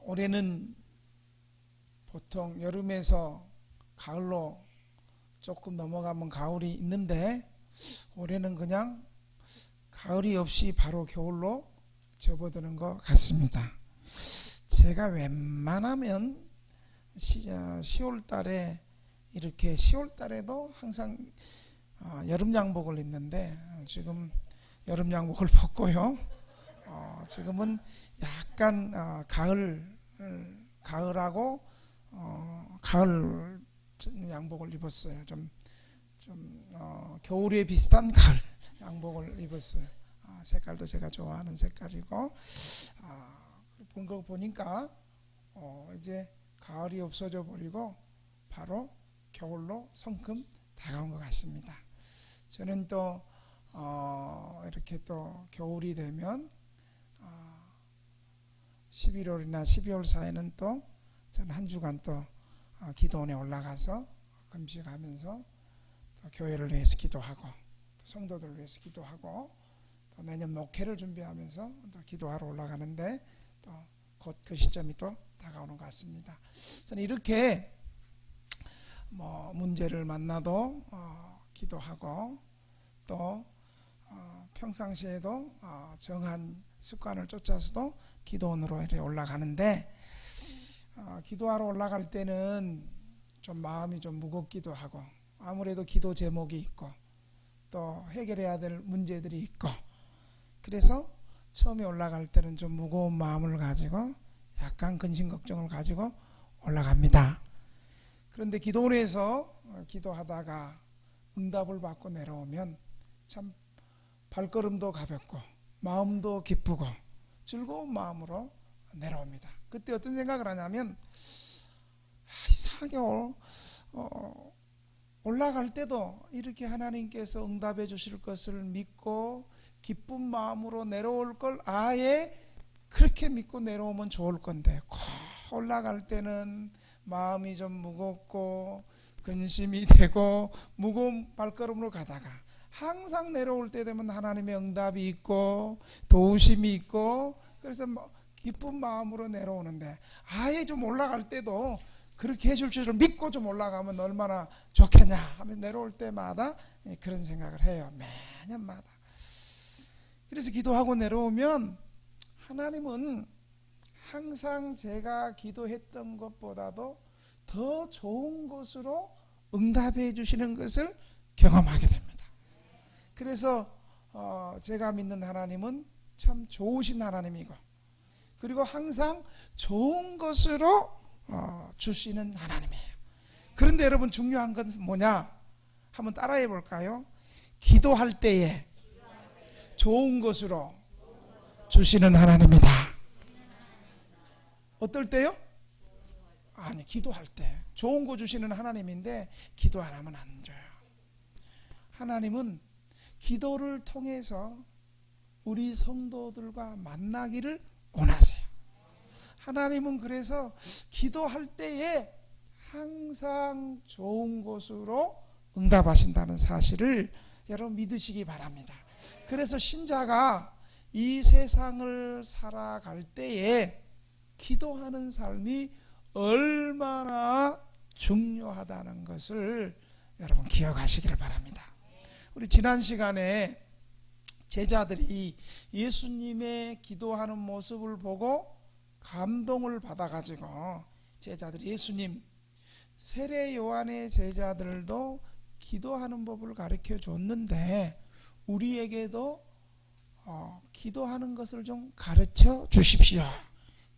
올해는 보통 여름에서 가을로 조금 넘어가면 가을이 있는데 올해는 그냥 가을이 없이 바로 겨울로 접어드는 것 같습니다. 제가 웬만하면 10월 달에 이렇게 10월 달에도 항상 여름 양복을 입는데 지금 여름 양복을 벗고요. 지금은 약간 가을하고 가을 양복을 입었어요. 좀 겨울에 비슷한 가을 양복을 입었어요. 색깔도 제가 좋아하는 색깔이고 본 거 보니까 이제 가을이 없어져 버리고 바로 겨울로 성큼 다가온 것 같습니다. 저는 또 이렇게 또 겨울이 되면 11월이나 12월 사이에는 또 저는 한 주간 또 기도원에 올라가서 금식하면서 또 교회를 위해서 기도하고 또 성도들을 위해서 기도하고 또 내년 목회를 준비하면서 또 기도하러 올라가는데 또 곧 그 시점이 또 다가오는 것 같습니다. 저는 이렇게 문제를 만나도 기도하고 또 평상시에도 정한 습관을 쫓아서도 기도원으로 이렇게 올라가는데 기도하러 올라갈 때는 좀 마음이 좀 무겁기도 하고 아무래도 기도 제목이 있고 또 해결해야 될 문제들이 있고 그래서 처음에 올라갈 때는 좀 무거운 마음을 가지고 약간 근심 걱정을 가지고 올라갑니다. 그런데 기도원에서 기도하다가 응답을 받고 내려오면 참 발걸음도 가볍고 마음도 기쁘고 즐거운 마음으로 내려옵니다. 그때 어떤 생각을 하냐면 이상하게 올라갈 때도 이렇게 하나님께서 응답해 주실 것을 믿고 기쁜 마음으로 내려올 걸 아예 그렇게 믿고 내려오면 좋을 건데 꼭 올라갈 때는 마음이 좀 무겁고 근심이 되고 무거운 발걸음으로 가다가 항상 내려올 때 되면 하나님의 응답이 있고 도우심이 있고 그래서 기쁜 마음으로 내려오는데 아예 좀 올라갈 때도 그렇게 해줄 줄을 믿고 좀 올라가면 얼마나 좋겠냐 하면 내려올 때마다 그런 생각을 해요. 매년마다. 그래서 기도하고 내려오면 하나님은 항상 제가 기도했던 것보다도 더 좋은 것으로 응답해 주시는 것을 경험하게 됩니다. 그래서 제가 믿는 하나님은 참 좋으신 하나님이고 그리고 항상 좋은 것으로 주시는 하나님이에요. 그런데 여러분 중요한 건 뭐냐? 한번 따라해 볼까요? 기도할 때에 좋은 것으로 주시는 하나님이다. 어떨 때요? 아니 기도할 때 좋은 거 주시는 하나님인데 기도 안 하면 안 줘요. 하나님은 기도를 통해서 우리 성도들과 만나기를 원하세요. 하나님은 그래서 기도할 때에 항상 좋은 것으로 응답하신다는 사실을 여러분 믿으시기 바랍니다. 그래서 신자가 이 세상을 살아갈 때에 기도하는 삶이 얼마나 중요하다는 것을 여러분 기억하시기를 바랍니다. 우리 지난 시간에 제자들이 예수님의 기도하는 모습을 보고 감동을 받아가지고 제자들이 예수님 세례 요한의 제자들도 기도하는 법을 가르쳐 줬는데 우리에게도 기도하는 것을 좀 가르쳐 주십시오.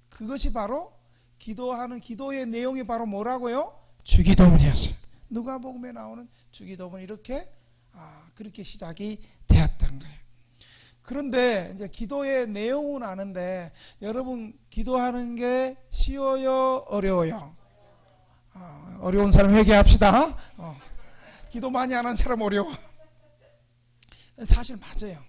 그것이 바로 기도의 내용이 바로 뭐라고요? 주기도문이었어요. 누가복음에 나오는 주기도문 이렇게 그렇게 시작이 되었던 거예요. 그런데 이제 기도의 내용은 아는데 여러분 기도하는 게 쉬워요? 어려워요? 어려운 사람 회개합시다. 기도 많이 안 한 사람 어려워. 사실 맞아요.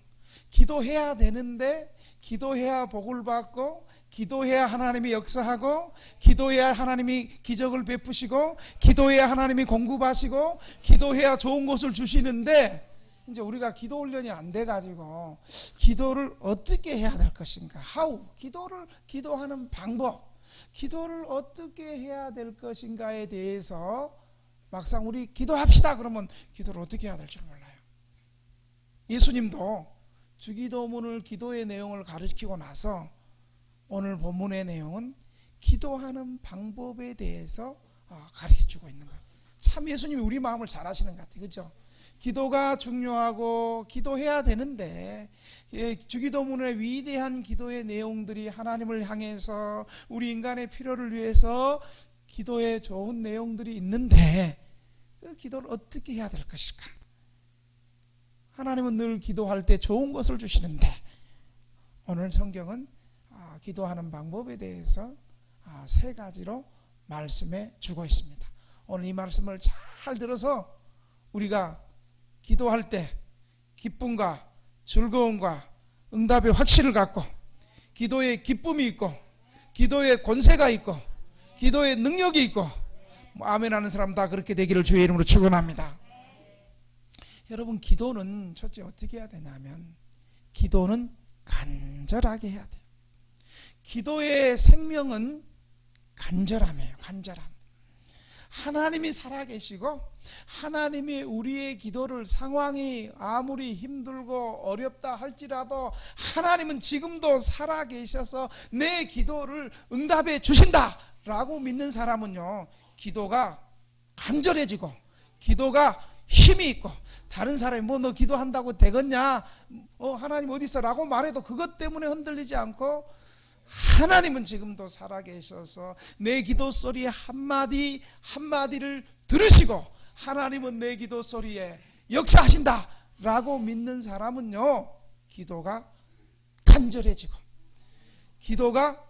기도해야 되는데 기도해야 복을 받고 기도해야 하나님이 역사하고 기도해야 하나님이 기적을 베푸시고 기도해야 하나님이 공급하시고 기도해야 좋은 것을 주시는데 이제 우리가 기도 훈련이 안 돼가지고 기도를 어떻게 해야 될 것인가 기도하는 방법 기도를 어떻게 해야 될 것인가에 대해서 막상 우리 기도합시다 그러면 기도를 어떻게 해야 될 줄 몰라요. 예수님도 주기도문을 기도의 내용을 가르치고 나서 오늘 본문의 내용은 기도하는 방법에 대해서 가르쳐주고 있는 거예요. 참 예수님이 우리 마음을 잘 아시는 것 같아요. 그렇죠? 기도가 중요하고 기도해야 되는데 주기도문의 위대한 기도의 내용들이 하나님을 향해서 우리 인간의 필요를 위해서 기도에 좋은 내용들이 있는데 그 기도를 어떻게 해야 될 것일까? 하나님은 늘 기도할 때 좋은 것을 주시는데 오늘 성경은 기도하는 방법에 대해서 3가지로 말씀해 주고 있습니다. 오늘 이 말씀을 잘 들어서 우리가 기도할 때 기쁨과 즐거움과 응답의 확신을 갖고 기도에 기쁨이 있고 기도에 권세가 있고 기도에 능력이 있고 아멘 하는 사람 다 그렇게 되기를 주의 이름으로 축원합니다. 여러분, 기도는 첫째 어떻게 해야 되냐면 기도는 간절하게 해야 돼요. 기도의 생명은 간절함이에요. 간절함. 하나님이 살아계시고 하나님이 우리의 기도를 상황이 아무리 힘들고 어렵다 할지라도 하나님은 지금도 살아계셔서 내 기도를 응답해 주신다 라고 믿는 사람은요, 기도가 간절해지고 기도가 힘이 있고 다른 사람이 뭐 너 기도한다고 되겠냐, 하나님 어디 있어 라고 말해도 그것 때문에 흔들리지 않고 하나님은 지금도 살아계셔서 내 기도 소리 한마디 한마디를 들으시고 하나님은 내 기도 소리에 역사하신다 라고 믿는 사람은요, 기도가 간절해지고 기도가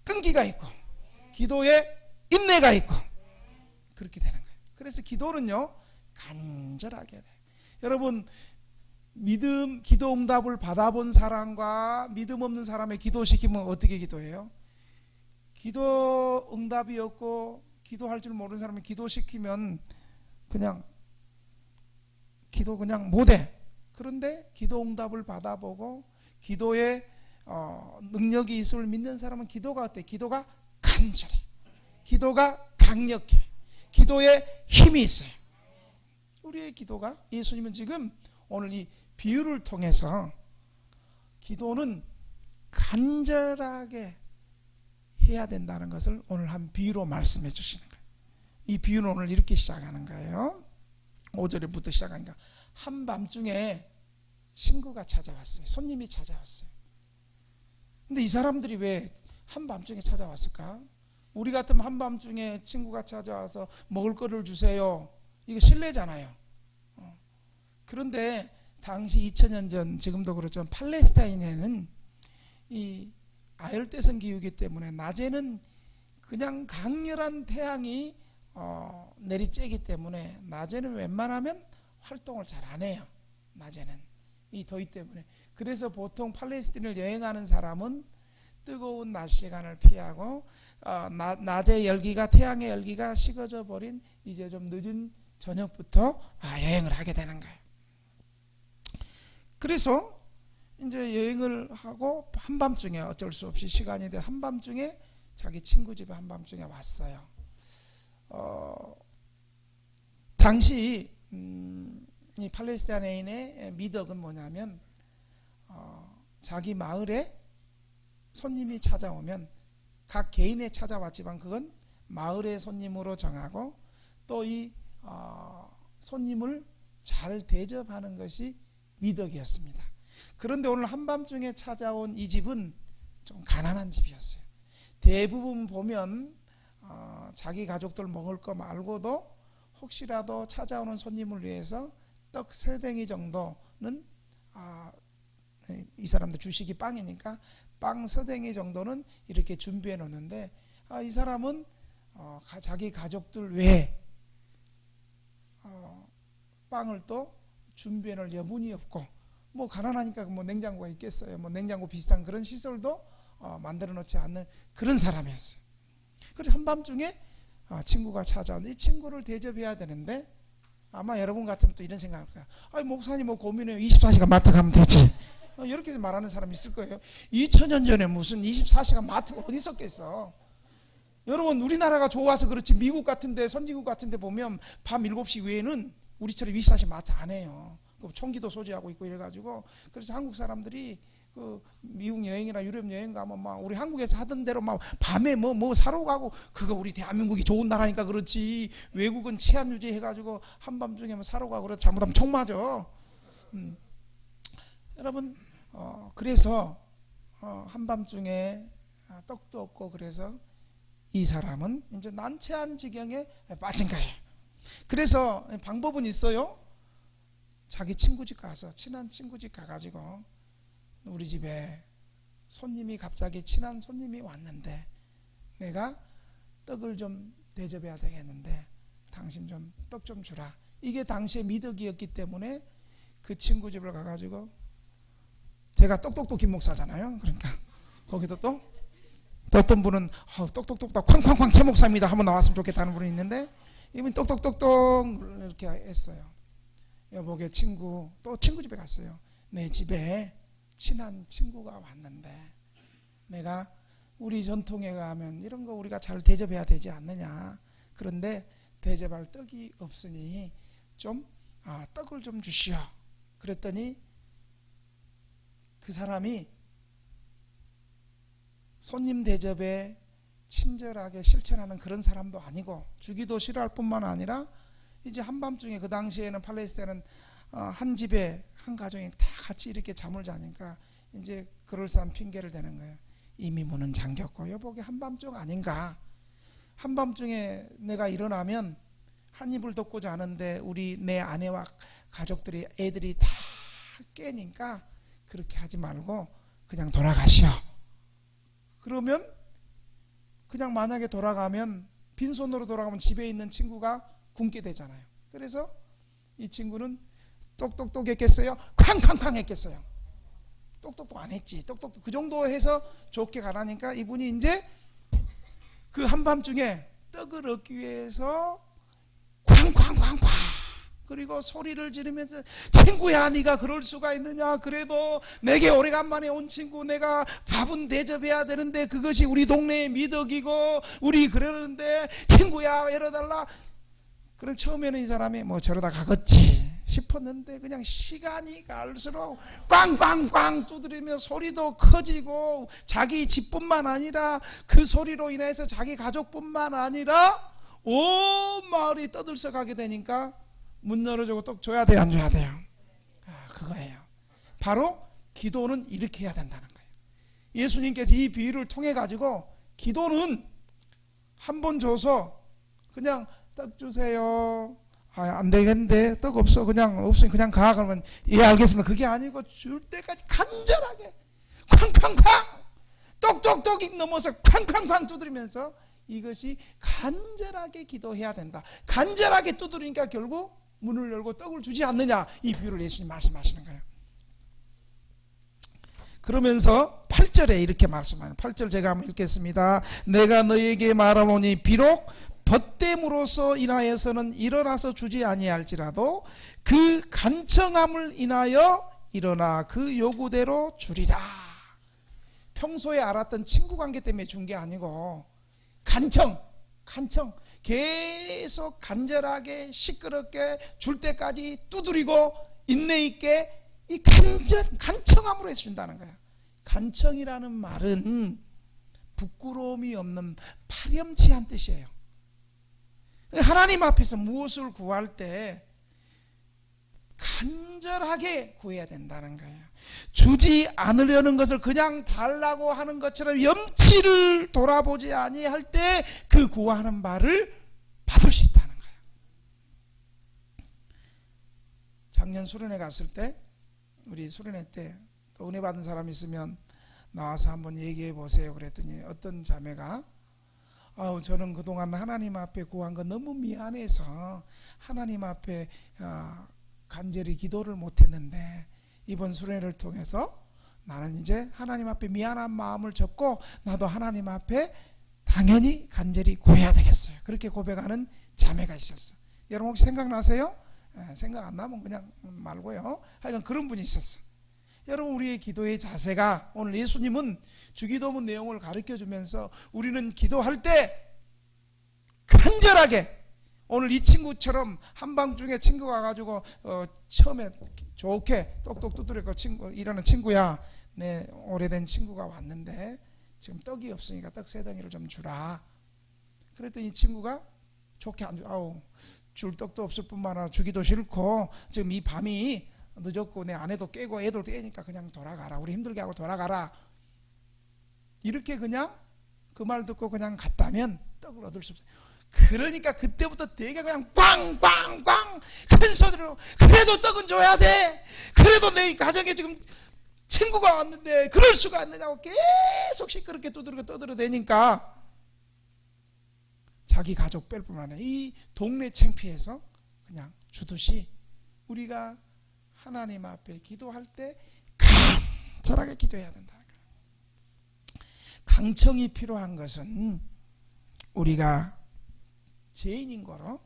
끈기가 있고 기도에 인내가 있고 그렇게 되는 거예요. 그래서 기도는요 간절하게 돼요. 여러분, 기도 응답을 받아본 사람과 믿음 없는 사람의 기도시키면 어떻게 기도해요? 기도 응답이 없고 기도할 줄 모르는 사람을 기도시키면 그냥 기도 그냥 못해. 그런데 기도 응답을 받아보고 기도에 능력이 있음을 믿는 사람은 기도가 어때? 기도가 간절해. 기도가 강력해. 기도에 힘이 있어요. 우리의 기도가, 예수님은 지금 오늘 이 비유를 통해서 기도는 간절하게 해야 된다는 것을 오늘 한 비유로 말씀해 주시는 거예요. 이 비유는 오늘 이렇게 시작하는 거예요. 5절부터 시작하니까 한밤중에 친구가 찾아왔어요. 손님이 찾아왔어요. 근데 이 사람들이 왜 한밤중에 찾아왔을까? 우리 같으면 한밤중에 친구가 찾아와서 먹을 거를 주세요, 이거 실례잖아요. 그런데 당시 2000년 전, 지금도 그렇지만 팔레스타인에는 이 아열대성 기후이기 때문에 낮에는 그냥 강렬한 태양이 내리쬐기 때문에 낮에는 웬만하면 활동을 잘 안 해요. 낮에는 이 더위 때문에. 그래서 보통 팔레스타인을 여행하는 사람은 뜨거운 낮 시간을 피하고 낮의 열기가, 태양의 열기가 식어져 버린 이제 좀 늦은 저녁부터 여행을 하게 되는 거예요. 그래서 이제 여행을 하고 한밤중에 어쩔 수 없이 시간이 돼 한밤중에 자기 친구 집에 한밤중에 왔어요. 당시 이 팔레스타인의 미덕은 뭐냐면 자기 마을에 손님이 찾아오면 각 개인에 찾아왔지만 그건 마을의 손님으로 정하고 또 이 손님을 잘 대접하는 것이 미덕이었습니다. 그런데 오늘 한밤중에 찾아온 이 집은 좀 가난한 집이었어요. 대부분 보면 자기 가족들 먹을 거 말고도 혹시라도 찾아오는 손님을 위해서 떡 3댕이 정도는 이 사람들 주식이 빵이니까 빵 3댕이 정도는 이렇게 준비해 놓는데 이 사람은 자기 가족들 외에 빵을 또 준비해 놓을 여분이 없고 뭐 가난하니까 뭐 냉장고가 있겠어요. 뭐 냉장고 비슷한 그런 시설도 만들어 놓지 않는 그런 사람이었어요. 그래서 한밤중에 친구가 찾아오는데 이 친구를 대접해야 되는데 아마 여러분 같으면 또 이런 생각할 거야. 목사님 뭐 고민해요. 24시간 마트 가면 되지. 이렇게 말하는 사람이 있을 거예요. 2000년 전에 무슨 24시간 마트가 어디 있었겠어. 여러분 우리나라가 좋아서 그렇지 미국 같은데 선진국 같은데 보면 밤 7시 외에는 우리처럼 24시마다 안 해요. 총기도 소지하고 있고 이래가지고 그래서 한국 사람들이 그 미국 여행이나 유럽 여행 가면 막 우리 한국에서 하던 대로 막 밤에 뭐 사러 가고 그거 우리 대한민국이 좋은 나라니까 그렇지 외국은 치안 유지해가지고 한밤중에 뭐 사러 가고 그래서 잘못하면 총 맞아. 여러분 그래서 한밤중에 떡도 없고 그래서 이 사람은 이제 난처한 지경에 빠진 거예요. 그래서 방법은 있어요. 자기 친구 집 가서 친한 친구 집 가가지고 우리 집에 손님이 갑자기 친한 손님이 왔는데 내가 떡을 좀 대접해야 되겠는데 당신 좀 떡 좀 주라. 이게 당시의 미덕이었기 때문에 그 친구 집을 가가지고 제가 똑똑똑 김목사잖아요. 그러니까 거기도 또 어떤 분은 똑똑똑똑 쾅쾅쾅 최 목사입니다 한번 나왔으면 좋겠다는 분이 있는데 이분이 똑똑똑똑 이렇게 했어요. 여보게 친구 또 친구 집에 갔어요. 내 집에 친한 친구가 왔는데 내가 우리 전통에 가면 이런 거 우리가 잘 대접해야 되지 않느냐. 그런데 대접할 떡이 없으니 좀 떡을 좀 주시오. 그랬더니 그 사람이 손님 대접에 친절하게 실천하는 그런 사람도 아니고 주기도 싫어할 뿐만 아니라 이제 한밤중에 그 당시에는 팔레스타인은 한 집에 한 가정이 다 같이 이렇게 잠을 자니까 이제 그럴싸한 핑계를 대는 거예요. 이미 문은 잠겼고 여보게 한밤중 아닌가. 한밤중에 내가 일어나면 한 입을 덮고 자는데 우리 내 아내와 가족들이 애들이 다 깨니까 그렇게 하지 말고 그냥 돌아가시오. 그러면 그냥 만약에 돌아가면 빈손으로 돌아가면 집에 있는 친구가 굶게 되잖아요. 그래서 이 친구는 똑똑똑 했겠어요? 쾅쾅쾅 했겠어요? 똑똑똑 안 했지. 똑똑똑 그 정도 해서 좋게 가라니까 이분이 이제 그 한밤중에 떡을 얻기 위해서 쾅쾅쾅쾅 그리고 소리를 지르면서 친구야 네가 그럴 수가 있느냐. 그래도 내게 오래간만에 온 친구 내가 밥은 대접해야 되는데 그것이 우리 동네의 미덕이고 우리 그러는데 친구야 열어달라. 그래 처음에는 이 사람이 뭐 저러다 가겠지 싶었는데 그냥 시간이 갈수록 꽝꽝꽝 두드리며 소리도 커지고 자기 집뿐만 아니라 그 소리로 인해서 자기 가족뿐만 아니라 온 마을이 떠들썩하게 되니까 문 열어주고 떡 줘야 돼요 안 줘야 돼요? 그거예요. 바로 기도는 이렇게 해야 된다는 거예요. 예수님께서 이 비유를 통해 가지고 기도는 한 번 줘서 그냥 떡 주세요. 안 되겠는데 떡 없어 그냥 없으니 그냥 가 그러면 예 알겠습니다. 그게 아니고 줄 때까지 간절하게 쾅쾅쾅 똑똑똑이 넘어서 쾅쾅쾅 두드리면서 이것이 간절하게 기도해야 된다. 간절하게 두드리니까 결국 문을 열고 떡을 주지 않느냐. 이 비유를 예수님 말씀하시는 거예요. 그러면서 8절에 이렇게 말씀하는 8절 제가 한번 읽겠습니다. 내가 너에게 말하노니 비록 벗됨으로써 인하여서는 일어나서 주지 아니할지라도 그 간청함을 인하여 일어나 그 요구대로 주리라. 평소에 알았던 친구 관계 때문에 준 게 아니고 간청 계속 간절하게 시끄럽게 줄 때까지 두드리고 인내 있게 이 간청함으로 해서 준다는 거예요. 간청이라는 말은 부끄러움이 없는 파렴치한 뜻이에요. 하나님 앞에서 무엇을 구할 때 간절하게 구해야 된다는 거예요. 주지 않으려는 것을 그냥 달라고 하는 것처럼 염치를 돌아보지 아니할 때 그 구하는 바를 받을 수 있다는 거예요. 작년 수련회 갔을 때 우리 수련회 때 또 은혜 받은 사람 있으면 나와서 한번 얘기해 보세요 그랬더니 어떤 자매가 저는 그동안 하나님 앞에 구한 거 너무 미안해서 하나님 앞에 간절히 기도를 못했는데 이번 수련회를 통해서 나는 이제 하나님 앞에 미안한 마음을 접고 나도 하나님 앞에 당연히 간절히 구해야 되겠어요. 그렇게 고백하는 자매가 있었어요. 여러분 혹시 생각나세요? 생각 안 나면 그냥 말고요. 하여간 그런 분이 있었어요. 여러분 우리의 기도의 자세가 오늘 예수님은 주기도문 내용을 가르쳐 주면서 우리는 기도할 때 간절하게, 오늘 이 친구처럼 한밤중에 친구가 와가지고 처음에 좋게 똑똑 두드리고 이러는 친구야, 내 오래된 친구가 왔는데 지금 떡이 없으니까 떡 3덩이를 좀 주라. 그랬더니 이 친구가 좋게 안 줘. 아우, 줄 떡도 없을 뿐만 아니라 주기도 싫고 지금 이 밤이 늦었고 내 아내도 깨고 애도 깨니까 그냥 돌아가라, 우리 힘들게 하고 돌아가라. 이렇게 그냥 그 말 듣고 그냥 갔다면 떡을 얻을 수 없어요. 그러니까 그때부터 되게 그냥 꽝꽝꽝 큰 소리로, 그래도 떡은 줘야 돼, 그래도 내 가정에 지금 친구가 왔는데 그럴 수가 있느냐고 계속 시끄럽게 두드리고 떠들어대니까 자기 가족 뺄 뿐만 아니라 이 동네 창피해서 그냥 주듯이 우리가 하나님 앞에 기도할 때 간절하게 기도해야 된다. 강청이 필요한 것은 우리가 죄인인 거로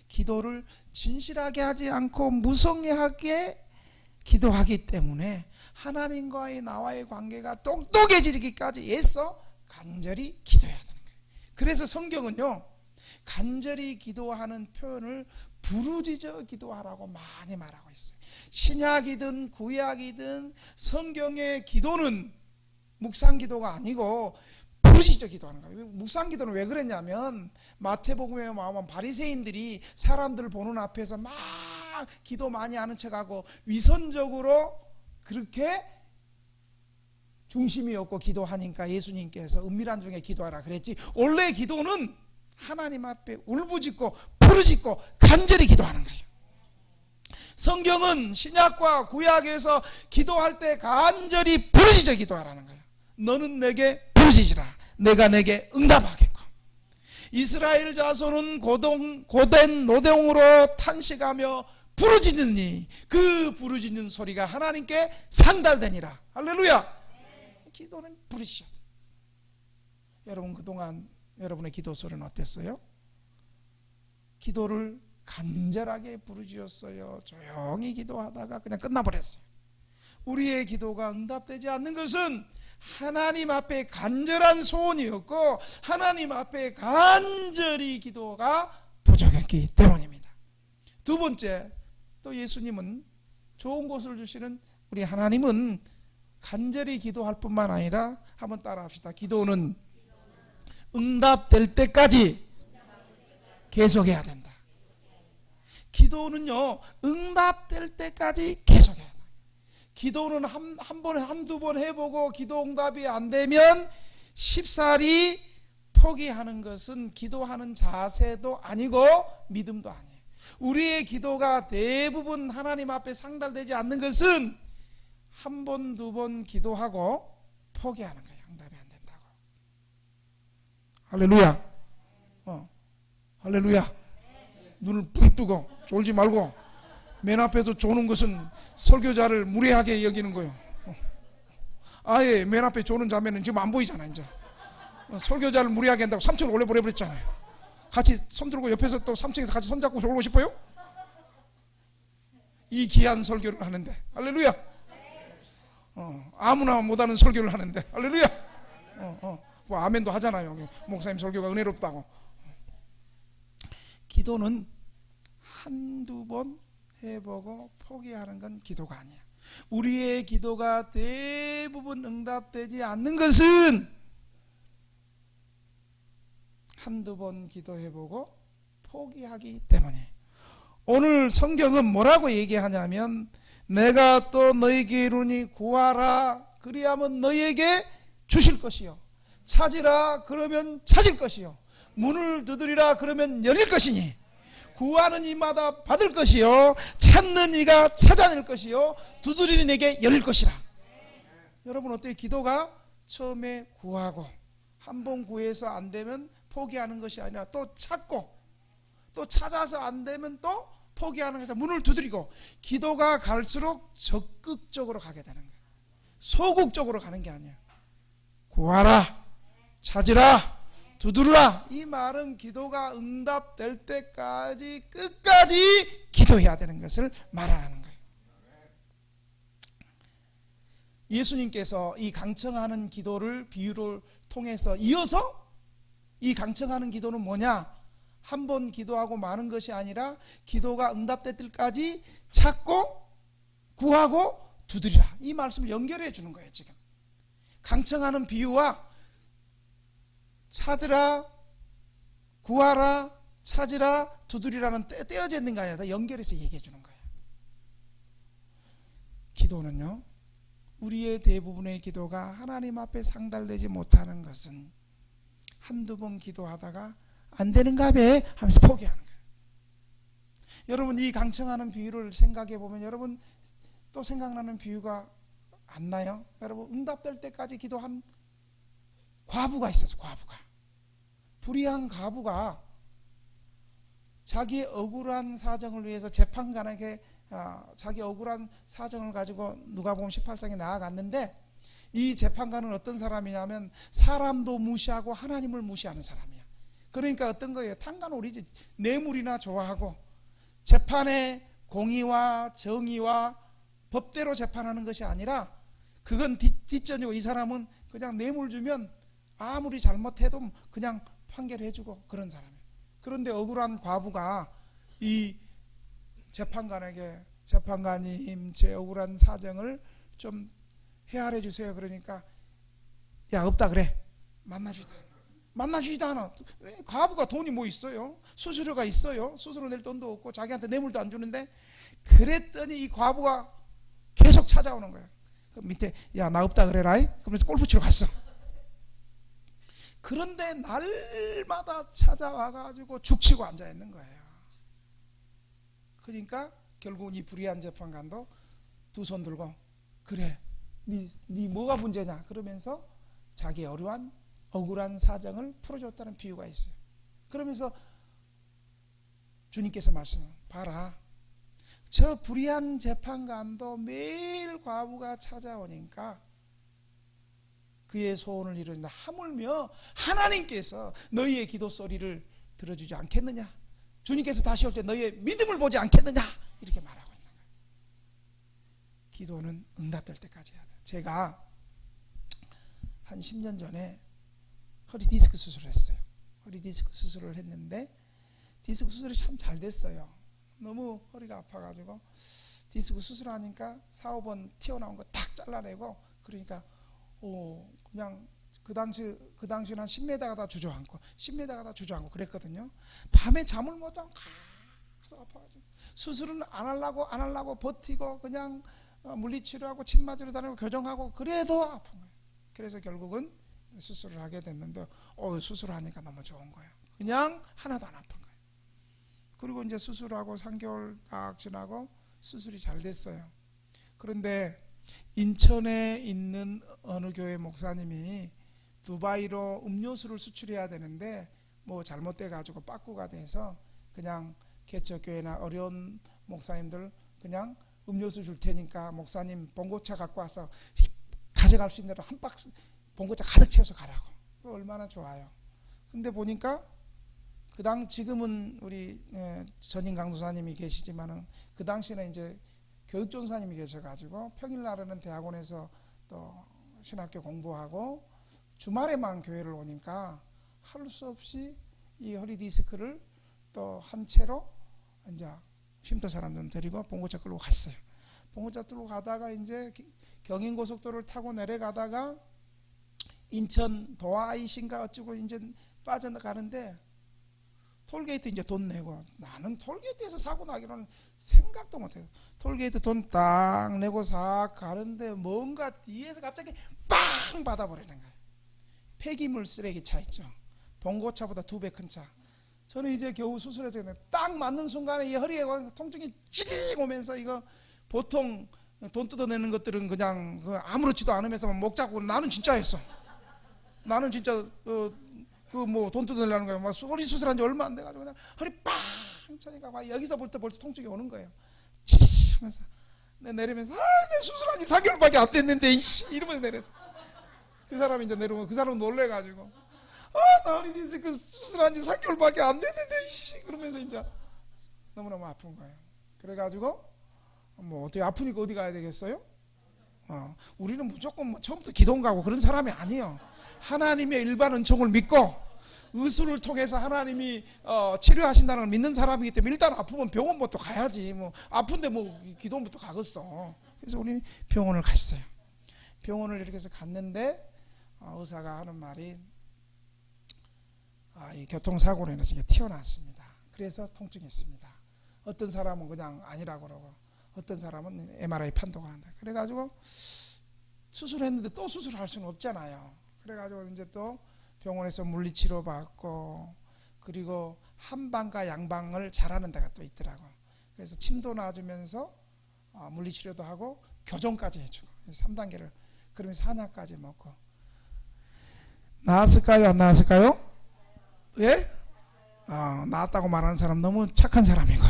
기도를 진실하게 하지 않고 무성의하게 기도하기 때문에 하나님과의 나와의 관계가 똑똑해지기까지 애써 간절히 기도해야 되는 거예요. 그래서 성경은요, 간절히 기도하는 표현을 부르짖어 기도하라고 많이 말하고 있어요. 신약이든 구약이든 성경의 기도는 묵상 기도가 아니고 부르짖어 기도하는 거예요. 묵상 기도는 왜 그랬냐면 마태복음에 보면 바리새인들이 사람들 보는 앞에서 막 기도 많이 하는 척하고 위선적으로 그렇게 중심이 없고 기도하니까 예수님께서 은밀한 중에 기도하라 그랬지, 원래 기도는 하나님 앞에 울부짖고 부르짖고 간절히 기도하는 거예요. 성경은 신약과 구약에서 기도할 때 간절히 부르짖어 기도하라는 거예요. 너는 내게 부르짖으라, 내가 내게 응답하겠고. 이스라엘 자손은 고된 노동으로 탄식하며 부르짖느니 그 부르짖는 소리가 하나님께 상달되니라. 할렐루야. 기도는 부르짖어야 돼. 여러분, 그동안 여러분의 기도 소리는 어땠어요? 기도를 간절하게 부르짖었어요? 조용히 기도하다가 그냥 끝나버렸어요? 우리의 기도가 응답되지 않는 것은 하나님 앞에 간절한 소원이었고 하나님 앞에 간절히 기도가 부족했기 때문입니다. 두 번째, 또 예수님은 좋은 것을 주시는 우리 하나님은 간절히 기도할 뿐만 아니라, 한번 따라 합시다. 기도는 응답될 때까지 계속해야 된다. 기도는요, 응답될 때까지 계속해야 된다. 기도는 한 번, 한두 번 해보고 기도 응답이 안 되면 쉽사리 포기하는 것은 기도하는 자세도 아니고 믿음도 아니에요. 우리의 기도가 대부분 하나님 앞에 상달되지 않는 것은 한 번, 두 번 기도하고 포기하는 거예요. 응답이 안 된다고. 할렐루야. 할렐루야. 눈을 붕 뜨고 졸지 말고, 맨 앞에서 조는 것은 설교자를 무례하게 여기는 거예요. 아예 맨 앞에 조는 자매는 지금 안 보이잖아. 이제 설교자를 무례하게 한다고 3층을 올려버려버렸잖아요. 같이 손들고 옆에서 또 3층에서 같이 손잡고 졸고 싶어요? 이 귀한 설교를 하는데. 할렐루야. 아무나 못하는 설교를 하는데. 할렐루야. 뭐 아멘도 하잖아요. 목사님 설교가 은혜롭다고. 기도는 한두 번 해보고 포기하는 건 기도가 아니야. 우리의 기도가 대부분 응답되지 않는 것은 한두 번 기도해보고 포기하기 때문에. 오늘 성경은 뭐라고 얘기하냐면, 내가 또 너희에게 이르니 구하라 그리하면 너희에게 주실 것이요, 찾으라 그러면 찾을 것이요, 문을 두드리라 그러면 열릴 것이니, 구하는 이마다 받을 것이요, 찾는 이가 찾아낼 것이요, 두드리는 이에게 열릴 것이라. 여러분 어때요? 기도가 처음에 구하고 한 번 구해서 안 되면 포기하는 것이 아니라 또 찾고, 또 찾아서 안 되면 또 포기하는 거죠. 문을 두드리고. 기도가 갈수록 적극적으로 가게 되는 거예요. 소극적으로 가는 게 아니에요. 구하라, 찾으라, 두드려라. 이 말은 기도가 응답될 때까지 끝까지 기도해야 되는 것을 말하는 거예요. 예수님께서 이 강청하는 기도를 비유를 통해서 이어서, 이 강청하는 기도는 뭐냐? 한 번 기도하고 마는 것이 아니라 기도가 응답될 때까지 찾고 구하고 두드리라. 이 말씀을 연결해 주는 거예요. 지금 강청하는 비유와 찾으라, 구하라, 찾으라, 두드리라는 떼어져 있는 게 아니라 연결해서 얘기해 주는 거예요. 기도는요, 우리의 대부분의 기도가 하나님 앞에 상달되지 못하는 것은 한두 번 기도하다가 안 되는가 봐 하면서 포기하는 거예요. 여러분, 이 강청하는 비유를 생각해 보면 여러분 또 생각나는 비유가 안 나요? 여러분, 응답될 때까지 기도한 과부가 있었어. 과부가, 불의한 과부가 자기의 억울한 사정을 위해서 재판관에게 자기 억울한 사정을 가지고 누가복음 18장에 나아갔는데, 이 재판관은 어떤 사람이냐면 사람도 무시하고 하나님을 무시하는 사람이야. 그러니까 어떤 거예요? 탕간오리지. 뇌물이나 좋아하고 재판의 공의와 정의와 법대로 재판하는 것이 아니라 그건 뒷전이고, 이 사람은 그냥 뇌물 주면 아무리 잘못해도 그냥 판결해주고 그런 사람이에요. 그런데 억울한 과부가 이 재판관에게, 재판관님, 제 억울한 사정을 좀 헤아려 주세요. 그러니까 야, 없다 그래. 만나주지도 않아. 왜? 과부가 돈이 뭐 있어요? 수수료가 있어요? 수수료 낼 돈도 없고 자기한테 뇌물도 안 주는데. 그랬더니 이 과부가 계속 찾아오는 거야. 그 밑에 야, 나 없다 그래라. 그러면서 골프 치러 갔어. 그런데 날마다 찾아와가지고 죽치고 앉아있는 거예요. 그러니까 결국은 이 불의한 재판관도 두 손 들고 그래, 네 뭐가 문제냐 그러면서 자기의 억울한 사정을 풀어줬다는 비유가 있어요. 그러면서 주님께서 말씀을 봐라, 저 불의한 재판관도 매일 과부가 찾아오니까 그의 소원을 이루는데 하물며 하나님께서 너희의 기도 소리를 들어주지 않겠느냐, 주님께서 다시 올 때 너희의 믿음을 보지 않겠느냐, 이렇게 말하고 있는 거예요. 기도는 응답될 때까지 해야 돼요. 제가 한 10년 전에 허리 디스크 수술을 했어요. 허리 디스크 수술을 했는데 디스크 수술이 참 잘 됐어요. 너무 허리가 아파가지고 디스크 수술하니까 4-5번 튀어나온 거 탁 잘라내고, 그러니까 그냥 그 당시는 한 10m 가다 주저앉고 그랬거든요. 밤에 잠을 못 자고 계속 아파가지고 수술은 안 하려고 버티고 그냥 물리치료하고 침 맞으러 다니고 교정하고 그래도 아픈 거예요. 그래서 결국은 수술을 하게 됐는데 수술하니까 너무 좋은 거예요. 그냥 하나도 안 아픈 거예요. 그리고 이제 수술하고 3개월 딱 지나고 수술이 잘 됐어요. 그런데 인천에 있는 어느 교회 목사님이 두바이로 음료수를 수출해야 되는데 뭐 잘못돼 가지고 빠꾸가 돼서 그냥 개척교회나 어려운 목사님들 그냥 음료수 줄 테니까 목사님 봉고차 갖고 와서 가져갈 수 있는 대로 한 박스 봉고차 가득 채워서 가라고. 얼마나 좋아요. 근데 보니까 지금은 우리 전임 강도사님이 계시지만은 그 당시에는 이제 교육전사님이 계셔가지고 평일날에는 대학원에서 또 신학교 공부하고 주말에만 교회를 오니까 할 수 없이 이 허리 디스크를 또 한 채로 이제 쉼터 사람들은 데리고 봉고차 끌고 갔어요. 봉고차 끌고 가다가 이제 경인고속도로를 타고 내려가다가 인천 도하이신가 어쩌고 이제 빠져나가는데 톨게이트 이제 돈 내고, 나는 톨게이트에서 사고 나기로는 생각도 못해요. 톨게이트 돈 딱 내고 싹 가는데 뭔가 뒤에서 갑자기 빵 받아버리는 거예요. 폐기물 쓰레기 차 있죠. 봉고차보다 2배 큰 차. 저는 이제 겨우 수술해서 딱 맞는 순간에 이 허리에 통증이 찌릿 오면서, 이거 보통 돈 뜯어내는 것들은 그냥 아무렇지도 않으면서 목 잡고, 나는 진짜 했어. 나는 진짜 뭐 돈 뜯어내려는 거예요. 막 허리 수술한 지 얼마 안 돼가지고 그냥 허리 빵 차니까 막 여기서부터 벌써 통증이 오는 거예요. 치 하면서 내리면서 내 수술한 지 4개월밖에 안 됐는데 이러면서 내렸어. 그 사람이 이제 내려오면 그 사람은 놀래가지고 나 허리 디스크 수술한 지 3개월밖에 안 됐는데 그러면서 이제 너무너무 아픈 거예요. 그래가지고 뭐 어떻게 아프니까 어디 가야 되겠어요? 우리는 무조건 뭐 처음부터 기도원 가고 그런 사람이 아니에요. 하나님의 일반 은총을 믿고 의술을 통해서 하나님이 치료하신다는 걸 믿는 사람이기 때문에 일단 아프면 병원부터 가야지. 뭐 아픈데 뭐 기도원부터 가겠어. 그래서 우리는 병원을 갔어요. 병원을 이렇게 해서 갔는데 의사가 하는 말이 이 교통사고로 인해서 이게 튀어나왔습니다. 그래서 통증이 있습니다. 어떤 사람은 그냥 아니라고 그러고 어떤 사람은 MRI 판독을 한다. 그래가지고 수술했는데 또 수술할 수는 없잖아요. 그래가지고 이제 또 병원에서 물리치료 받고 그리고 한방과 양방을 잘하는 데가 또 있더라고. 그래서 침도 놔주면서 물리치료도 하고 교정까지 해주고 3단계를 그러면서 한약까지 먹고. 나았을까요? 안 나았을까요? 예? 나았다고 말하는 사람 너무 착한 사람이고,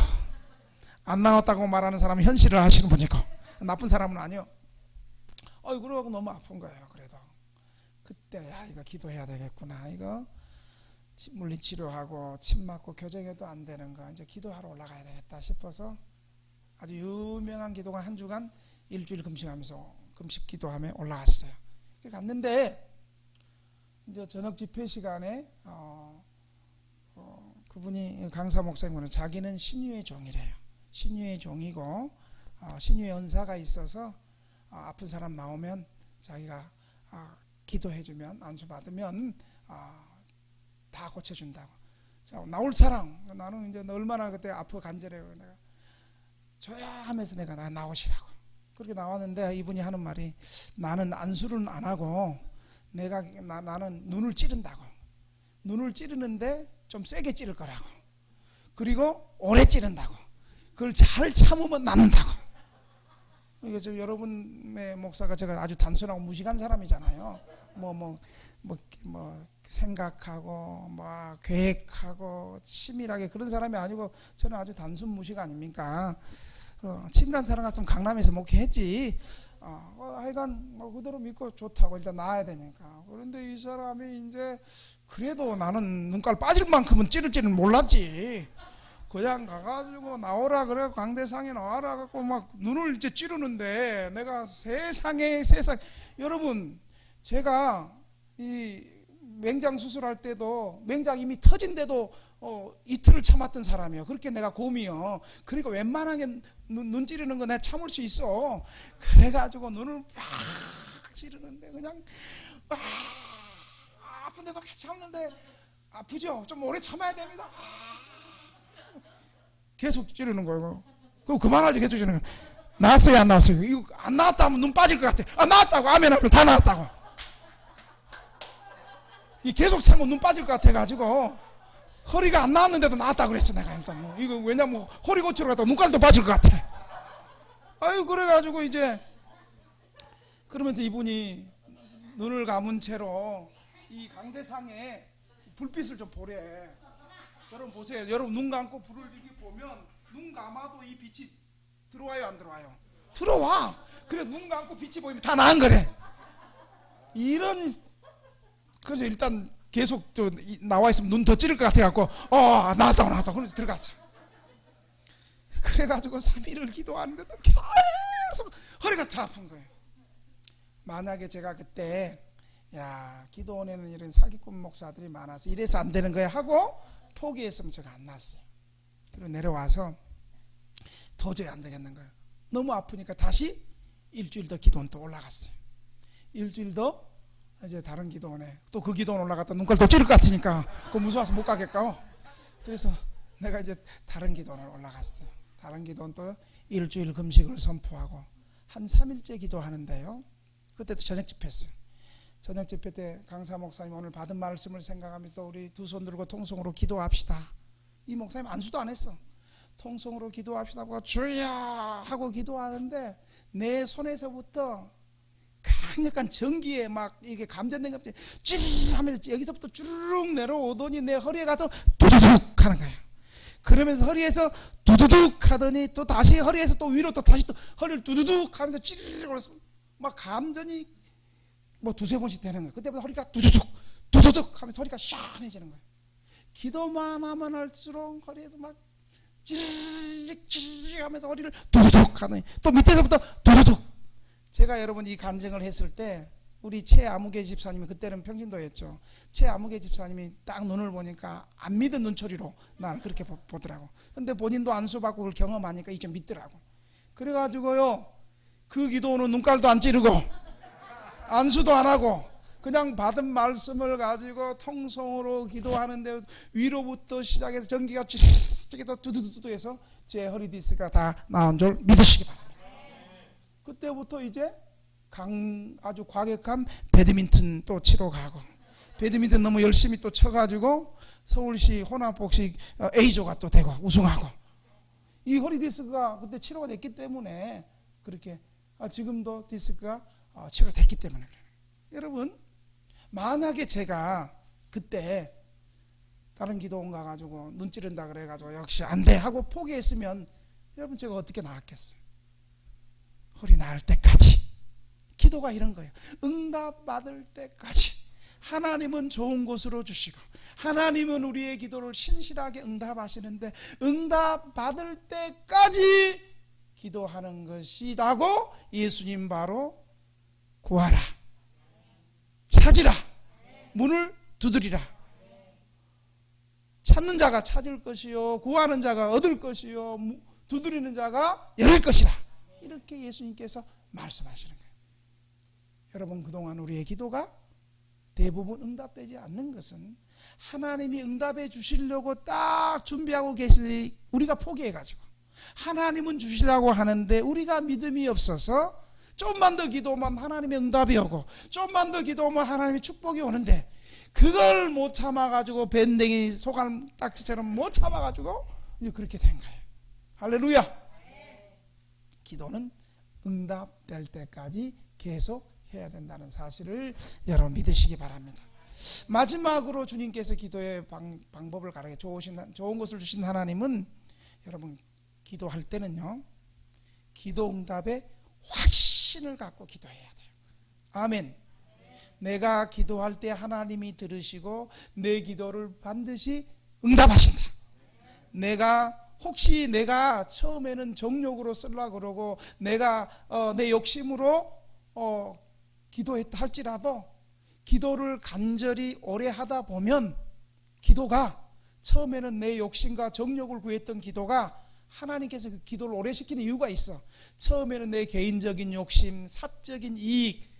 안 나왔다고 말하는 사람은 현실을 하시는 분이고, 나쁜 사람은 아니요. 그러고 너무 아픈 거예요. 그래도 그때 이거 기도해야 되겠구나. 이거 물리치료하고 침 맞고 교정해도 안 되는 거 이제 기도하러 올라가야 되겠다 싶어서 아주 유명한 기도가 한 주간 일주일 금식하면서 금식 기도하며 올라갔어요. 갔는데 이제 저녁 집회 시간에 그분이 강사 목사님은 자기는 신유의 종이래요. 신유의 종이고 신유의 은사가 있어서 아픈 사람 나오면 자기가 기도해주면 안수 받으면 다 고쳐준다고. 자, 나올 사람, 나는 이제 얼마나 그때 아프 간절해요. 내가 저야 하면서 내가 나오시라고. 그렇게 나왔는데 이분이 하는 말이 나는 안수는 안 하고 나는 눈을 찌른다고. 눈을 찌르는데 좀 세게 찌를 거라고. 그리고 오래 찌른다고. 그걸 잘 참으면 낫는다고. 이게 저 여러분의 목사가 제가 아주 단순하고 무식한 사람이잖아요. 뭐 생각하고 계획하고 치밀하게 그런 사람이 아니고 저는 아주 단순 무식 아닙니까? 치밀한 사람 같으면 강남에서 목회했지. 하여간 그대로 믿고 좋다고 일단 나아야 되니까. 그런데 이 사람이 이제 그래도 나는 눈깔 빠질 만큼은 찌를 줄은 몰랐지. 그냥 가가지고 나오라 그래, 강대상에 나와라 갖고 막 눈을 이제 찌르는데 내가 세상 여러분, 제가 이 맹장 수술할 때도 맹장 이미 터진데도 이틀을 참았던 사람이에요. 그렇게 내가 곰이요. 그러니까 웬만하게 눈 찌르는 거 내가 참을 수 있어. 그래가지고 눈을 팍 찌르는데 그냥 아픈데도 계속 참는데 아프죠? 좀 오래 참아야 됩니다. 계속 찌르는 거예요. 그럼 그만하지. 계속 찌르는 거예요. 나왔어요? 안 나왔어요? 이거 안 나왔다 하면 눈 빠질 것 같아. 나왔다고 아멘 하면 다 나왔다고. 이 계속 참고 눈 빠질 것 같아가지고 허리가 안 나왔는데도 나왔다고 그랬어. 내가 일단 이거 왜냐면 허리 고치러 갔다가 눈깔도 빠질 것 같아. 그래가지고 이제 그러면서 이분이 눈을 감은 채로 이 강대상에 불빛을 좀 보래. 여러분 보세요. 여러분 눈 감고 불을 이렇게 보면 눈 감아도 이 빛이 들어와요, 안 들어와요? 들어와. 그래, 눈 감고 빛이 보이면 다 나은 거래. 그래서 일단 계속 나와 있으면 눈 더 찌를 것 같아갖고 나왔다 그래서 들어갔어. 그래가지고 3일을 기도하는데도 계속 허리가 다 아픈 거예요. 만약에 제가 그때 기도원에는 이런 사기꾼 목사들이 많아서 이래서 안 되는 거야 하고 포기했으면 제가 안 났어요. 그리고 내려와서 도저히 안 되겠는 거예요. 너무 아프니까 다시 일주일 더 기도원 또 올라갔어요. 일주일 더 이제 다른 기도원에 또 그 기도원 올라갔다 눈깔 또 찌를 것 같으니까 그거 무서워서 못 가겠고, 그래서 내가 이제 다른 기도원을 올라갔어요. 다른 기도원 또 일주일 금식을 선포하고 한 3일째 기도하는데요. 그때도 저녁 집회했어요. 저녁 집회 때 강사 목사님 오늘 받은 말씀을 생각하면서 우리 두 손 들고 통성으로 기도합시다. 이 목사님 안수도 안 했어. 통성으로 기도합시다 하고 주여 하고 기도하는데 내 손에서부터 강력한 전기에 막 이게 감전된 것처럼 찌르르 하면서 여기서부터 주르륵 내려오더니 내 허리에 가서 두두둑 하는 거예요. 그러면서 허리에서 두두둑 하더니 또 다시 허리에서 또 위로 또 다시 또 허리를 두두둑 하면서 찌르르 그래서 막 감전이 두세 번씩 되는 거예요. 그때부터 허리가 두두둑 하면서 허리가 시원해지는 거예요. 기도만 하면 할수록 허리에서 막 찌르륵 하면서 허리를 두두둑 하더니 또 밑에서부터 두두둑. 제가 여러분 이 간증을 했을 때 우리 최아무개 집사님이 그때는 평신도였죠. 최아무개 집사님이 딱 눈을 보니까 안 믿은 눈초리로 날 그렇게 보더라고. 근데 본인도 안수받고 그걸 경험하니까 이제 믿더라고. 그래가지고요, 그 기도는 눈깔도 안 찌르고 안수도 안 하고 그냥 받은 말씀을 가지고 통성으로 기도하는데 위로부터 시작해서 전기가 쭉 두두두두 해서 제 허리 디스크가 다 나온 줄 믿으시기 바랍니다. 그때부터 이제 아주 과격한 배드민턴 또 치러 가고, 배드민턴 너무 열심히 또 쳐가지고 서울시 혼합복식 A조가 또 되고 우승하고, 이 허리 디스크가 그때 치료가 됐기 때문에 그렇게 지금도 디스크가 치료됐기 때문에 그래요. 여러분, 만약에 제가 그때 다른 기도원 가가지고 눈 찌른다 그래가지고 역시 안 돼 하고 포기했으면 여러분 제가 어떻게 나았겠어요? 허리 나을 때까지. 기도가 이런 거예요. 응답 받을 때까지 하나님은 좋은 곳으로 주시고 하나님은 우리의 기도를 신실하게 응답하시는데 응답 받을 때까지 기도하는 것이라고 예수님 바로 구하라, 찾으라, 문을 두드리라. 찾는 자가 찾을 것이요, 구하는 자가 얻을 것이요, 두드리는 자가 열릴 것이라. 이렇게 예수님께서 말씀하시는 거예요. 여러분, 그동안 우리의 기도가 대부분 응답되지 않는 것은 하나님이 응답해 주시려고 딱 준비하고 계실 우리가 포기해가지고 하나님은 주시려고 하는데 우리가 믿음이 없어서 좀만 더 기도하면 하나님의 응답이 오고 좀만 더 기도하면 하나님의 축복이 오는데 그걸 못 참아가지고 밴댕이 소감 딱지처럼 못 참아가지고 이제 그렇게 된 거예요. 할렐루야. 기도는 응답될 때까지 계속 해야 된다는 사실을 여러분 믿으시기 바랍니다. 마지막으로 주님께서 기도의 방법을 가르쳐 좋은 것을 주신 하나님은 여러분 기도할 때는요, 기도 응답의 확신을 갖고 기도해야 돼요. 아멘. 내가 기도할 때 하나님이 들으시고 내 기도를 반드시 응답하신다. 혹시 내가 처음에는 정욕으로 쓰려고 그러고 내가 내 욕심으로 기도했다 할지라도 기도를 간절히 오래 하다 보면 기도가 처음에는 내 욕심과 정욕을 구했던 기도가 하나님께서 그 기도를 오래 시키는 이유가 있어. 처음에는 내 개인적인 욕심, 사적인 이익,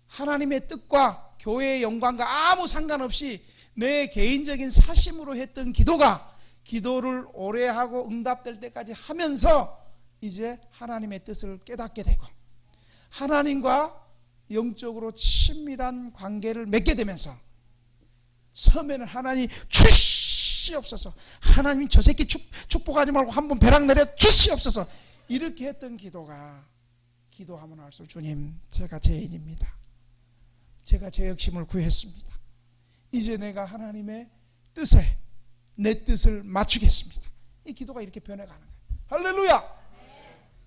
하나님의 뜻과 교회의 영광과 아무 상관없이 내 개인적인 사심으로 했던 기도가 기도를 오래 하고 응답될 때까지 하면서 이제 하나님의 뜻을 깨닫게 되고 하나님과 영적으로 친밀한 관계를 맺게 되면서 처음에는 하나님 주시옵소서, 하나님 저 새끼 축복하지 말고 한번 벼락 내려 주시옵소서, 이렇게 했던 기도가 기도하면 할수록 주님, 제가 죄인입니다. 제가 제 욕심을 구했습니다. 이제 내가 하나님의 뜻에 내 뜻을 맞추겠습니다. 이 기도가 이렇게 변해가는 거예요. 할렐루야.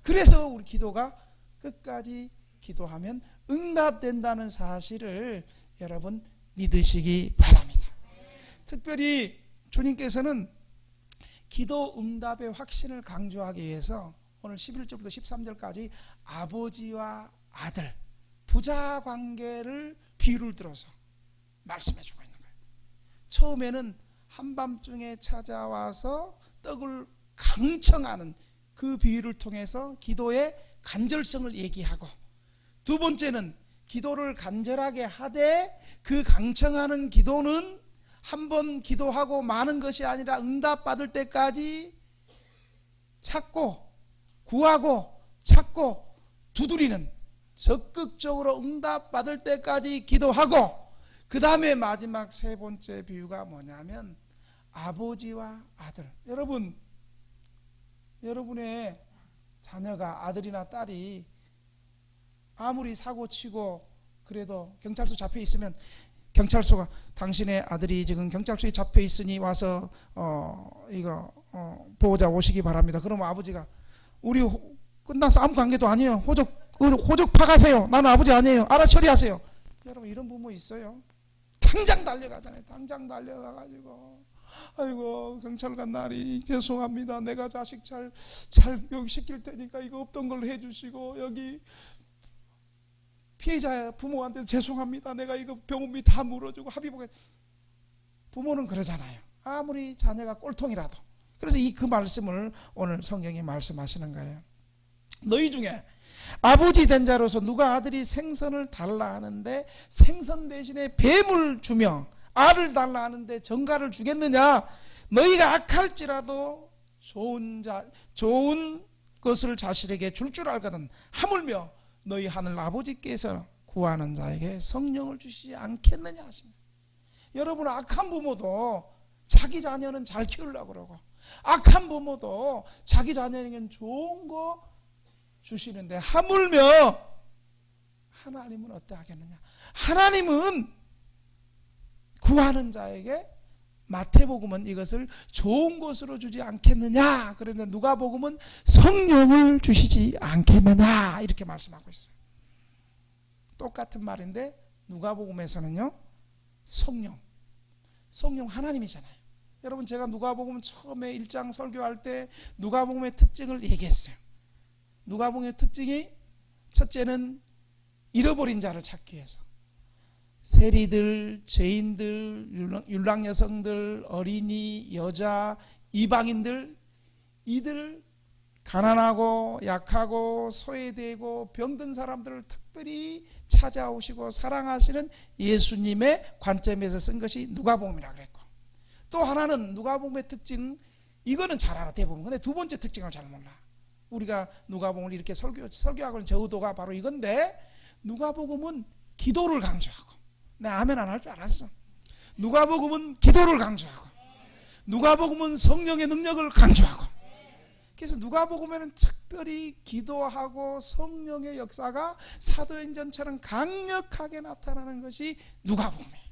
그래서 우리 기도가 끝까지 기도하면 응답된다는 사실을 여러분 믿으시기 바랍니다. 특별히 주님께서는 기도 응답의 확신을 강조하기 위해서 오늘 11절부터 13절까지 아버지와 아들, 부자 관계를 비유를 들어서 말씀해 주고 있는 거예요. 처음에는 한밤중에 찾아와서 떡을 강청하는 그 비유를 통해서 기도의 간절성을 얘기하고, 두 번째는 기도를 간절하게 하되 그 강청하는 기도는 한 번 기도하고 마는 것이 아니라 응답받을 때까지 찾고 구하고 찾고 두드리는, 적극적으로 응답받을 때까지 기도하고, 그 다음에 마지막 세 번째 비유가 뭐냐면 아버지와 아들. 여러분의 자녀가, 아들이나 딸이 아무리 사고치고 그래도 경찰서 잡혀 있으면 경찰서가 당신의 아들이 지금 경찰서에 잡혀 있으니 와서 보호자 오시기 바랍니다. 그러면 아버지가 우리 끝나서 아무 관계도 아니에요. 호적 파가세요. 나는 아버지 아니에요. 알아 처리하세요. 여러분, 이런 부모 있어요. 당장 달려가잖아요. 당장 달려가가지고 아이고 경찰관 나리 죄송합니다. 내가 자식 잘 여기 시킬 테니까 이거 없던 걸로 해주시고 여기 피해자 부모한테 죄송합니다. 내가 이거 병원비 다 물어주고 합의보게. 부모는 그러잖아요. 아무리 자녀가 꼴통이라도. 그래서 그 말씀을 오늘 성경이 말씀하시는 거예요. 너희 중에 아버지 된 자로서 누가 아들이 생선을 달라 하는데 생선 대신에 뱀을 주며 알을 달라 하는데 정갈을 주겠느냐? 너희가 악할지라도 좋은 것을 자식에게 줄 줄 알거든 하물며 너희 하늘 아버지께서 구하는 자에게 성령을 주시지 않겠느냐 하시네. 여러분, 악한 부모도 자기 자녀는 잘 키우려고 그러고 악한 부모도 자기 자녀에게는 좋은 거 주시는데 하물며 하나님은 어떻게 하겠느냐? 하나님은 구하는 자에게 마태복음은 이것을 좋은 것으로 주지 않겠느냐? 그런데 누가복음은 성령을 주시지 않겠느냐? 이렇게 말씀하고 있어요. 똑같은 말인데 누가복음에서는요, 성령 하나님이잖아요. 여러분, 제가 누가복음 처음에 1장 설교할 때 누가복음의 특징을 얘기했어요. 누가복음의 특징이 첫째는 잃어버린 자를 찾기 위해서 세리들, 죄인들, 율랑 여성들, 어린이, 여자, 이방인들, 이들 가난하고 약하고 소외되고 병든 사람들을 특별히 찾아오시고 사랑하시는 예수님의 관점에서 쓴 것이 누가복음이라고 그랬고, 또 하나는 누가복음의 특징, 이거는 잘 알아 대부분. 근데 두 번째 특징을 잘 몰라. 우리가 누가복음을 이렇게 설교하고는 제 의도가 바로 이건데, 누가복음은 기도를 강조하고, 내가 아멘 안 할 줄 알았어. 누가복음은 기도를 강조하고, 누가복음은 성령의 능력을 강조하고, 그래서 누가복음에는 특별히 기도하고 성령의 역사가 사도행전처럼 강력하게 나타나는 것이 누가복음이에요.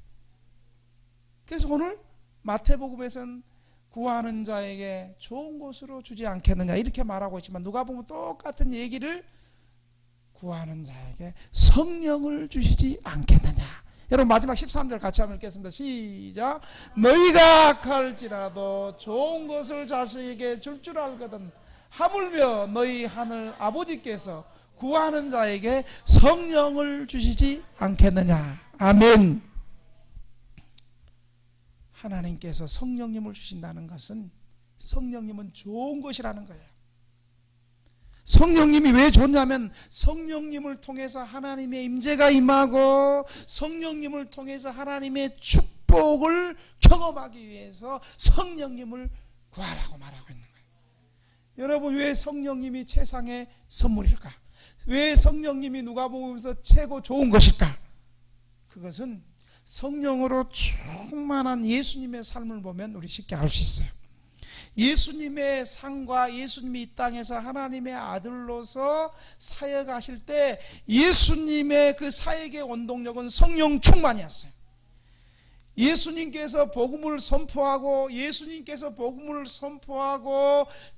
그래서 오늘 마태복음에서는 구하는 자에게 좋은 것으로 주지 않겠느냐 이렇게 말하고 있지만, 누가복음은 똑같은 얘기를 구하는 자에게 성령을 주시지 않겠느냐. 여러분, 마지막 13절 같이 한번 읽겠습니다. 시작. 너희가 악할지라도 좋은 것을 자식에게 줄 줄 알거든 하물며 너희 하늘 아버지께서 구하는 자에게 성령을 주시지 않겠느냐. 아멘. 하나님께서 성령님을 주신다는 것은 성령님은 좋은 것이라는 거예요. 성령님이 왜 좋냐면 성령님을 통해서 하나님의 임재가 임하고 성령님을 통해서 하나님의 축복을 경험하기 위해서 성령님을 구하라고 말하고 있는 거예요. 여러분, 왜 성령님이 세상의 선물일까? 왜 성령님이 누가복음에서 최고 좋은 것일까? 그것은 성령으로 충만한 예수님의 삶을 보면 우리 쉽게 알 수 있어요. 예수님의 삶과 예수님이 이 땅에서 하나님의 아들로서 사역하실 때 예수님의 그 사역의 원동력은 성령 충만이었어요. 예수님께서 복음을 선포하고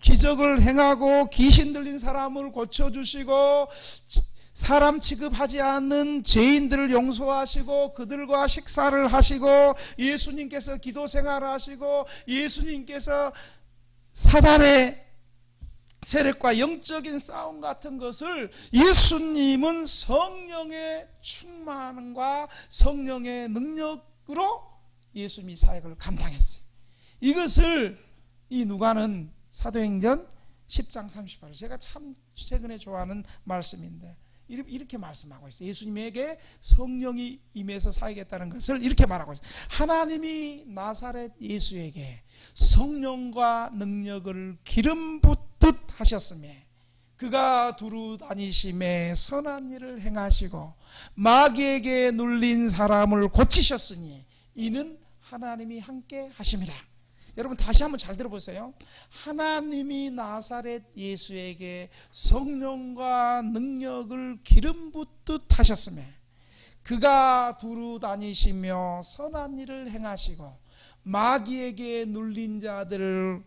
기적을 행하고 귀신 들린 사람을 고쳐주시고 사람 취급하지 않는 죄인들을 용서하시고 그들과 식사를 하시고 예수님께서 기도 생활을 하시고 예수님께서 사단의 세력과 영적인 싸움 같은 것을 예수님은 성령의 충만과 성령의 능력으로 예수님이 사역을 감당했어요. 이것을 이 누가는 사도행전 10장 38절, 제가 참 최근에 좋아하는 말씀인데 이렇게 말씀하고 있어요. 예수님에게 성령이 임해서 사역했다는 것을 이렇게 말하고 있어요. 하나님이 나사렛 예수에게 성령과 능력을 기름 붓듯 하셨으며 그가 두루 다니심에 선한 일을 행하시고 마귀에게 눌린 사람을 고치셨으니 이는 하나님이 함께 하심이라. 여러분, 다시 한번 잘 들어보세요. 하나님이 나사렛 예수에게 성령과 능력을 기름 붓듯 하셨으며 그가 두루 다니시며 선한 일을 행하시고 마귀에게 눌린 자들을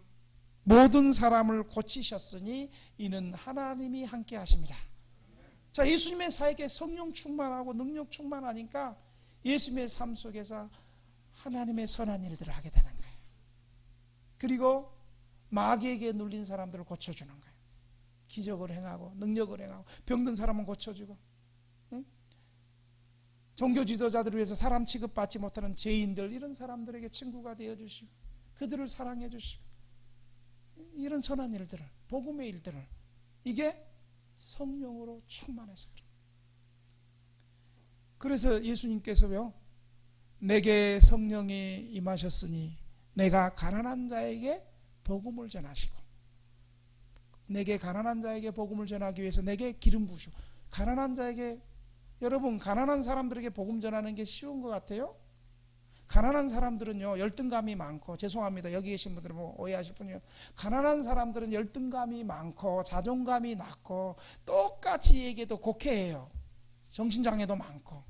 모든 사람을 고치셨으니 이는 하나님이 함께 하심이라. 자, 예수님의 사역에 성령 충만하고 능력 충만하니까 예수님의 삶 속에서 하나님의 선한 일들을 하게 되는 거예요. 그리고 마귀에게 눌린 사람들을 고쳐주는 거예요. 기적을 행하고 능력을 행하고 병든 사람은 고쳐주고, 응? 종교 지도자들을 위해서 사람 취급받지 못하는 죄인들, 이런 사람들에게 친구가 되어주시고 그들을 사랑해 주시고, 이런 선한 일들을, 복음의 일들을, 이게 성령으로 충만해서 그래요. 그래서 예수님께서요, 내게 성령이 임하셨으니 내가 가난한 자에게 복음을 전하시고, 내게 가난한 자에게 복음을 전하기 위해서 내게 기름 부으시고. 가난한 자에게, 여러분 가난한 사람들에게 복음 전하는 게 쉬운 것 같아요? 가난한 사람들은요 열등감이 많고, 죄송합니다 여기 계신 분들은 뭐 오해하실 분이요, 가난한 사람들은 열등감이 많고 자존감이 낮고 똑같이 얘기해도 곡해해요. 정신장애도 많고.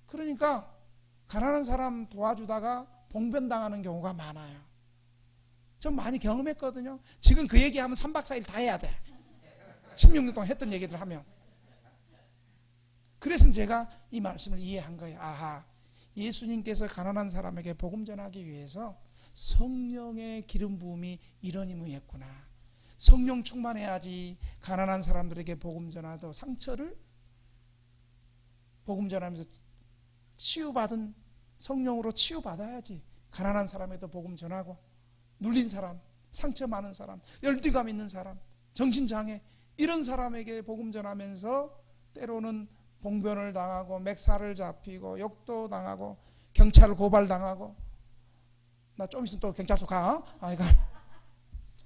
그러니까 가난한 사람 도와주다가 봉변당하는 경우가 많아요. 전 많이 경험했거든요. 지금 그 얘기하면 3박 4일 다 해야 돼. 16년 동안 했던 얘기들 하면. 그래서 제가 이 말씀을 이해한 거예요. 아하, 예수님께서 가난한 사람에게 복음 전하기 위해서 성령의 기름 부음이 이런 의무였구나. 성령 충만해야지 가난한 사람들에게 복음 전하도 상처를 복음 전하면서 치유받은, 성령으로 치유받아야지 가난한 사람에도 복음 전하고, 눌린 사람, 상처 많은 사람, 열등감 있는 사람, 정신장애, 이런 사람에게 복음 전하면서 때로는 봉변을 당하고 맥살을 잡히고 욕도 당하고 경찰 고발당하고, 나 좀 있으면 또 경찰서 가.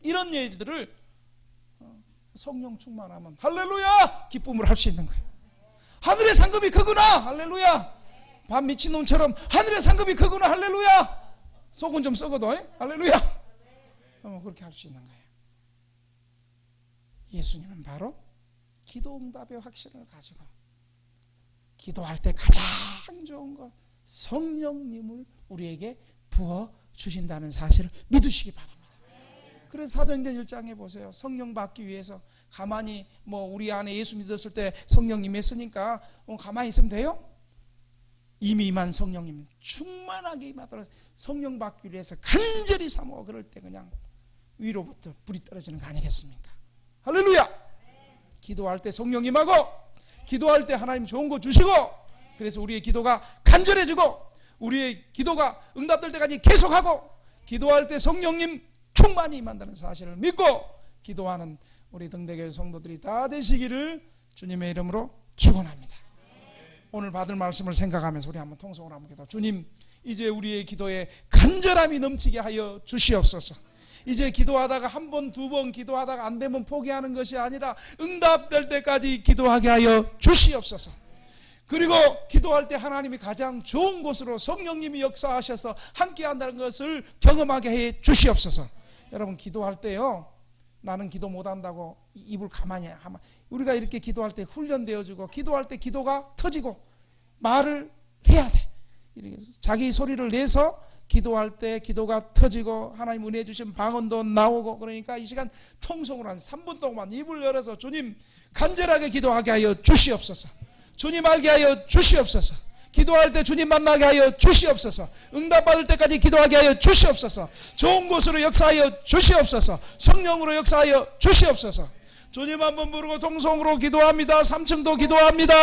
이런 일들을 성령 충만하면 할렐루야 기쁨을 할 수 있는 거예요. 하늘의 상급이 크구나 할렐루야. 밤 미친놈처럼 하늘의 상급이 크구나 할렐루야. 속은 좀 썩어도 할렐루야. 그렇게 할 수 있는 거예요. 예수님은 바로 기도 응답의 확신을 가지고, 기도할 때 가장 좋은 것 성령님을 우리에게 부어주신다는 사실을 믿으시기 바랍니다. 그래서 사도행전 1장에 보세요. 성령 받기 위해서 가만히 우리 안에 예수 믿었을 때 성령 임했으니까 가만히 있으면 돼요? 이미 임한 성령님 충만하게 임하더라도 성령 받기 위해서 간절히 사모하고, 그럴 때 그냥 위로부터 불이 떨어지는 거 아니겠습니까? 할렐루야. 기도할 때 성령 임하고, 기도할 때 하나님 좋은 거 주시고, 그래서 우리의 기도가 간절해지고 우리의 기도가 응답될 때까지 계속하고, 기도할 때 성령님 충만히 임한다는 사실을 믿고 기도하는 우리 등대교회 성도들이 다 되시기를 주님의 이름으로 축원합니다. 오늘 받을 말씀을 생각하면서 우리 한번 통성으로 한번 기도. 주님, 이제 우리의 기도에 간절함이 넘치게 하여 주시옵소서. 이제 기도하다가 한 번, 두 번 기도하다가 안 되면 포기하는 것이 아니라 응답될 때까지 기도하게 하여 주시옵소서. 그리고 기도할 때 하나님이 가장 좋은 곳으로 성령님이 역사하셔서 함께 한다는 것을 경험하게 해 주시옵소서. 여러분, 기도할 때요, 나는 기도 못한다고 입을 가만히 하면, 우리가 이렇게 기도할 때 훈련되어지고, 기도할 때 기도가 터지고 말을 해야 돼. 이렇게 자기 소리를 내서 기도할 때 기도가 터지고 하나님 은혜 주신 방언도 나오고, 그러니까 이 시간 통성으로 한 3분 동안 입을 열어서 주님 간절하게 기도하게 하여 주시옵소서. 주님 알게 하여 주시옵소서. 기도할 때 주님 만나게 하여 주시옵소서. 응답받을 때까지 기도하게 하여 주시옵소서. 좋은 곳으로 역사하여 주시옵소서. 성령으로 역사하여 주시옵소서. 주님 한번 부르고 통성으로 기도합니다. 3층도 기도합니다.